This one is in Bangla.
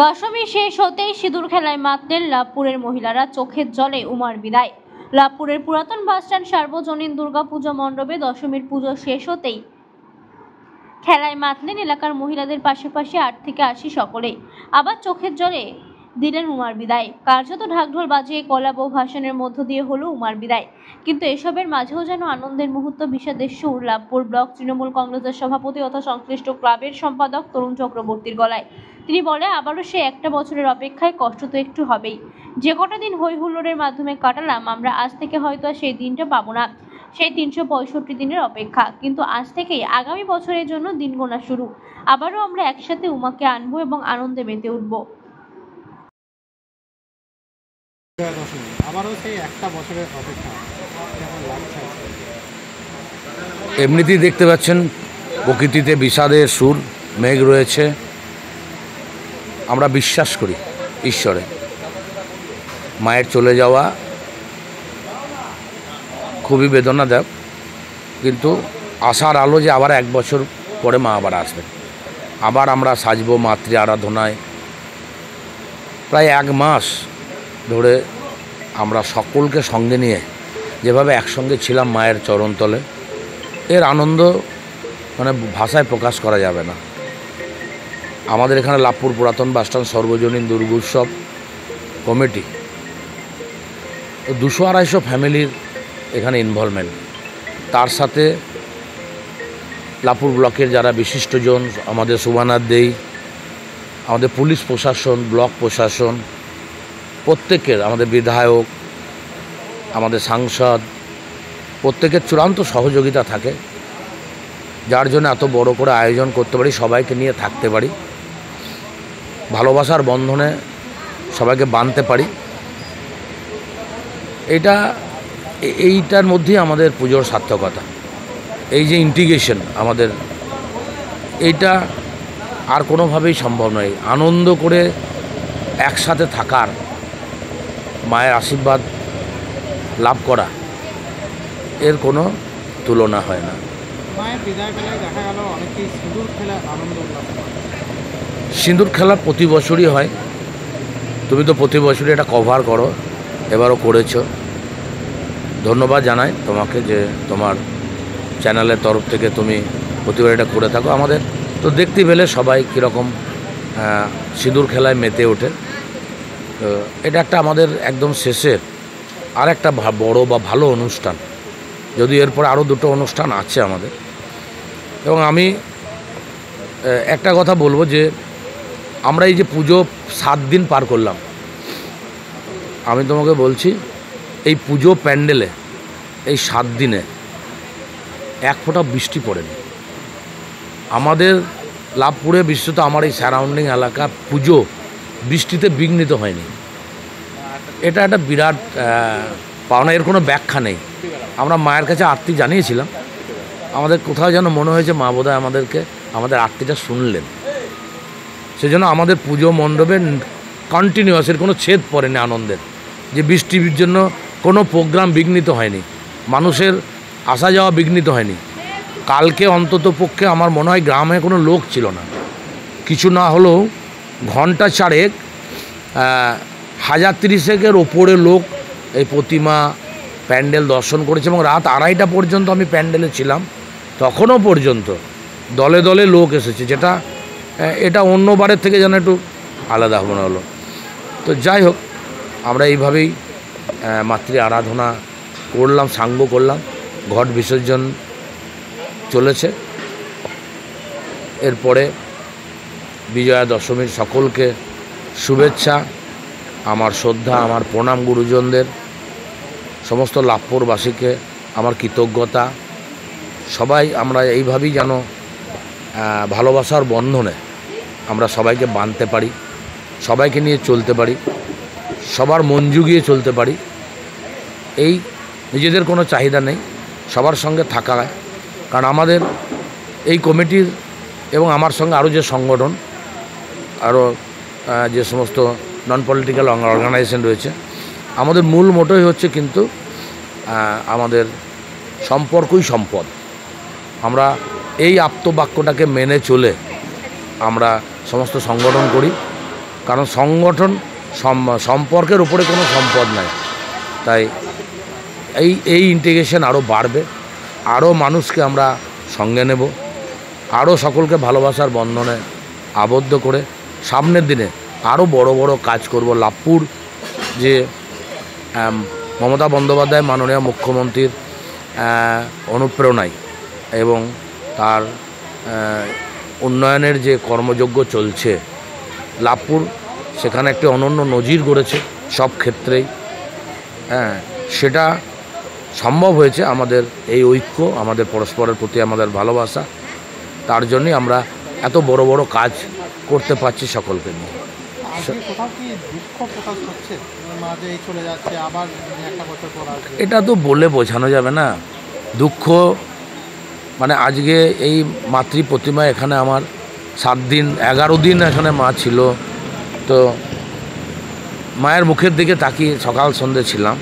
দশমী শেষ হতেই সিঁদুর খেলায় মাতলেন লাভপুরের মহিলারা। চোখের জলে উমার বিদায়। লাভপুরের পুরাতন বাসস্ট্যান্ড সার্বজনীন দুর্গাপুজো মণ্ডপে দশমীর পুজো শেষ হতেই খেলায় মাতলেন এলাকার মহিলাদের পাশাপাশি 8 থেকে 80 সকলেই। আবার চোখের জলে দিলেন উমার বিদায়। কার্যত ঢাকঢোল বাজিয়ে কলাপ ও ভাষণের মধ্য দিয়ে হলো উমার বিদায়। কিন্তু এসবের মাঝেও যেন আনন্দের মুহূর্ত, বিষাদের সুর লাভপুর ব্লক তৃণমূল কংগ্রেসের সভাপতি তথা সংশ্লিষ্ট ক্লাবের সম্পাদক তরুণ চক্রবর্তীর গলায়। তিনি বলে, আবারও সে একটা বছরের অপেক্ষায়, কষ্ট তো একটু হবেই। যে কটা দিন হই হুল্লোড়ের মাধ্যমে কাটালাম, আমরা আজ থেকে হয়তো আর সেই দিনটা পাবো না, সেই 365 দিনের অপেক্ষা। কিন্তু আজ থেকেই আগামী বছরের জন্য দিন গোনা শুরু। আবারও আমরা একসাথে উমাকে আনবো এবং আনন্দে মেতে উঠবো। এমনিতেই দেখতে পাচ্ছেন প্রকৃতিতে বিষাদের সুর, মেঘ রয়েছে। আমরা বিশ্বাস করি ঈশ্বরে। মায়ের চলে যাওয়া খুবই বেদনাদায়ক, কিন্তু আশার আলো যে আবার 1 বছর পরে মা আবার আসবে। আবার আমরা সাজবো মাতৃ আরাধনায়। প্রায় 1 মাস ধরে আমরা সকলকে সঙ্গে নিয়ে যেভাবে একসঙ্গে ছিলাম মায়ের চরণতলে, এর আনন্দ মানে ভাষায় প্রকাশ করা যাবে না। আমাদের এখানে লাভপুর পুরাতন বাসস্ট্যান্ড সর্বজনীন দুর্গোৎসব কমিটি 200-250 ফ্যামিলির এখানে ইনভলভমেন্ট। তার সাথে লাভপুর ব্লকের যারা বিশিষ্টজন, আমাদের সুবানার দেই, আমাদের পুলিশ প্রশাসন, ব্লক প্রশাসন, প্রত্যেকের, আমাদের বিধায়ক, আমাদের সাংসদ, প্রত্যেকের চূড়ান্ত সহযোগিতা থাকে, যার জন্য এত বড় করে আয়োজন করতে পারি, সবাইকে নিয়ে থাকতে পারি, ভালোবাসার বন্ধনে সবাইকে বাঁধতে পারি। এইটার মধ্যেই আমাদের পুজোর সার্থকতা। এই যে ইন্টিগ্রেশন আমাদের, এইটা আর কোনোভাবেই সম্ভব নয়। আনন্দ করে একসাথে থাকার, মায়ের আশীর্বাদ লাভ করা, এর কোনো তুলনা হয় না। মায়ের বিদায় বেলায় দেখা গেল অনেকেই সিঁদুর খেলা আনন্দ উল্লাস করে। সিঁদুর খেলা প্রতি বছরই হয়। তুমি তো প্রতি বছরই এটা কভার করো, এবারও করেছো। ধন্যবাদ জানাই তোমাকে যে তোমার চ্যানেলের তরফ থেকে তুমি প্রতিবার এটা করে থাকো। আমাদের তো দেখতে পেলে সবাই কীরকম সিঁদুর খেলায় মেতে ওঠে। তো এটা একটা আমাদের একদম শেষের আর একটা বড় বা ভালো অনুষ্ঠান, যদি এরপর আরও 2টো অনুষ্ঠান আছে আমাদের। এবং আমি একটা কথা বলবো যে আমরা এই যে পুজো 7 দিন পার করলাম, আমি তোমাকে বলছি এই পুজো প্যান্ডেলে এই 7 দিনে 1 ফোঁটা বৃষ্টি পড়েনি। আমাদের লাভপুরে, বিশেষত আমার এই সারাউন্ডিং এলাকা, পুজো বৃষ্টিতে বিঘ্নিত হয়নি। এটা একটা বিরাট পাওনা, এর কোনো ব্যাখ্যা নেই। আমরা মায়ের কাছে আরতি জানিয়েছিলাম, আমাদের কোথাও যেন মনে হয়েছে মা বোধহয় আমাদের আরতিটা শুনলেন। সেজন্য আমাদের পুজো মণ্ডপে কন্টিনিউয়াস, এর কোনো ছেদ পড়েনি আনন্দের, যে বৃষ্টির জন্য কোনো প্রোগ্রাম বিঘ্নিত হয়নি, মানুষের আসা যাওয়া বিঘ্নিত হয়নি। কালকে অন্তত পক্ষে আমার মনে হয় গ্রামে কোনো লোক ছিল না, কিছু না হলেও ঘন্টা 4 1030-এর ওপরে লোক এই প্রতিমা প্যান্ডেল দর্শন করেছে। এবং রাত 2:30টা পর্যন্ত আমি প্যান্ডেলে ছিলাম, তখনও পর্যন্ত দলে দলে লোক এসেছে, যেটা এটা অন্যবারের থেকে যেন একটু আলাদা মনে হলো। তো যাই হোক, আমরা এইভাবেই মাতৃ আরাধনা করলাম, সাঙ্গ করলাম। ঘট বিসর্জন চলেছে, এরপরে বিজয়া দশমীর সকলকে শুভেচ্ছা, আমার শ্রদ্ধা, আমার প্রণাম গুরুজনদের, সমস্ত লাভপুরবাসীকে আমার কৃতজ্ঞতা। সবাই আমরা এইভাবেই যেন ভালোবাসার বন্ধনে আমরা সবাইকে বাঁধতে পারি, সবাইকে নিয়ে চলতে পারি, সবার মন জুগিয়ে চলতে পারি। এই নিজেদের কোনো চাহিদা নেই, সবার সঙ্গে থাকা। কারণ আমাদের এই কমিটির এবং আমার সঙ্গে আরও যে সংগঠন, আরও যে সমস্ত নন পলিটিক্যাল অর্গানাইজেশন রয়েছে, আমাদের মূল মোটোই হচ্ছে কিন্তু আমাদের সম্পর্কই সম্পদ। আমরা এই আপ্তবাক্যটাকে মেনে চলে আমরা সমস্ত সংগঠন করি, কারণ সংগঠন সম্পর্কের উপরে কোনো সম্পদ নাই। তাই এই ইন্টিগ্রেশন আরও বাড়বে, আরও মানুষকে আমরা সঙ্গে নেব, আরও সকলকে ভালোবাসার বন্ধনে আবদ্ধ করে সামনের দিনে আরও বড় বড় কাজ করব। লাভপুর যে মমতা বন্দ্যোপাধ্যায় মাননীয় মুখ্যমন্ত্রীর অনুপ্রেরণায় এবং তার উন্নয়নের যে কর্মযজ্ঞ চলছে, লাভপুর সেখানে একটি অনন্য নজির গড়েছে সব ক্ষেত্রেই। সেটা সম্ভব হয়েছে আমাদের এই ঐক্য, আমাদের পরস্পরের প্রতি আমাদের ভালোবাসা, তার জন্যই আমরা এত বড় বড় কাজ করতে পারছি সকলকে নিয়ে। কোথাও কি দুঃখ প্রকাশ হচ্ছে মা যে এই চলে যাচ্ছে, আবার একটা বছর পর আসবে? এটা তো বলে বোঝানো যাবে না। দুঃখ মানে আজকে এই মাতৃ প্রতিমা এখানে আমার 7 দিন 11 দিন এখানে মা ছিল, তো মায়ের মুখের দিকে তাকিয়ে সকাল সন্ধ্যে ছিলাম।